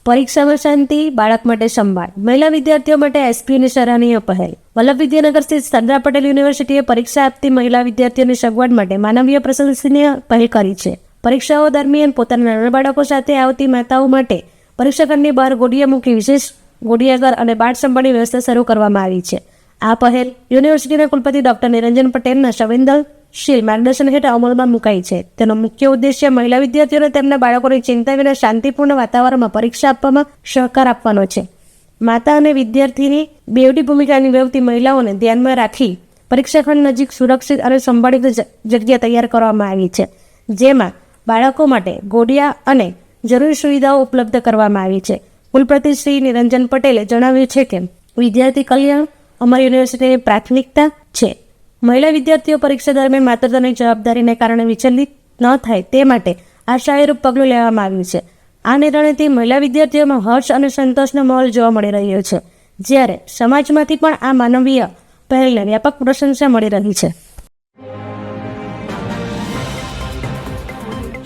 પરીક્ષામાં શાંતિ, બાળક માટે સંભાળ. મહિલા વિદ્યાર્થીઓ માટે એસપીની સરાહનીય પહેલ. વલ્લભ વિદ્યાનગર સ્થિત સરદાર પટેલ યુનિવર્સિટીએ પરીક્ષા આપતી મહિલા વિદ્યાર્થીઓની સગવડ માટે માનવીય પ્રશંસનીય પહેલ કરી છે. પરીક્ષાઓ દરમિયાન પોતાના નાના બાળકો સાથે આવતી માતાઓ માટે પરીક્ષાઘરની બહાર ગોડિયા મૂકી વિશેષ ગોડિયાઘર અને બાળ સંભાળની વ્યવસ્થા શરૂ કરવામાં આવી છે. આ પહેલ યુનિવર્સિટીના કુલપતિ ડોક્ટર નિરંજન પટેલના સંવેદનશીલ માર્ગદર્શન હેઠળ અમલમાં મુકાઈ છે. તેનો મુખ્ય ઉદ્દેશ્ય મહિલા વિદ્યાર્થીઓને તેમના બાળકોની ચિંતા વિના શાંતિપૂર્ણ વાતાવરણમાં પરીક્ષા આપવામાં સહકાર આપવાનો છે. માતા અને વિદ્યાર્થીની બેવડી ભૂમિકા નિભાવતી મહિલાઓને ધ્યાનમાં રાખી પરીક્ષાખંડ નજીક સુરક્ષિત અને સંભાળિત જગ્યા તૈયાર કરવામાં આવી છે, જેમાં બાળકો માટે ગોડિયા અને જરૂરી સુવિધાઓ ઉપલબ્ધ કરવામાં આવી છે. કુલપતિ શ્રી નિરંજન પટેલે જણાવ્યું છે કે વિદ્યાર્થી કલ્યાણ અમારી યુનિવર્સિટીની પ્રાથમિકતા છે. મહિલા વિદ્યાર્થીઓ પરીક્ષા દરમિયાન માતૃત્વની જવાબદારીને કારણે વિચલિત ન થાય તે માટે આશાયરૂપ પગલું લેવામાં આવ્યું છે. આ નિર્ણયથી મહિલા વિદ્યાર્થીઓમાં હર્ષ અને સંતોષનો માહોલ જોવા મળી રહ્યો છે, જ્યારે સમાજમાંથી પણ આ માનવીય પહેલને વ્યાપક પ્રશંસા મળી રહી છે.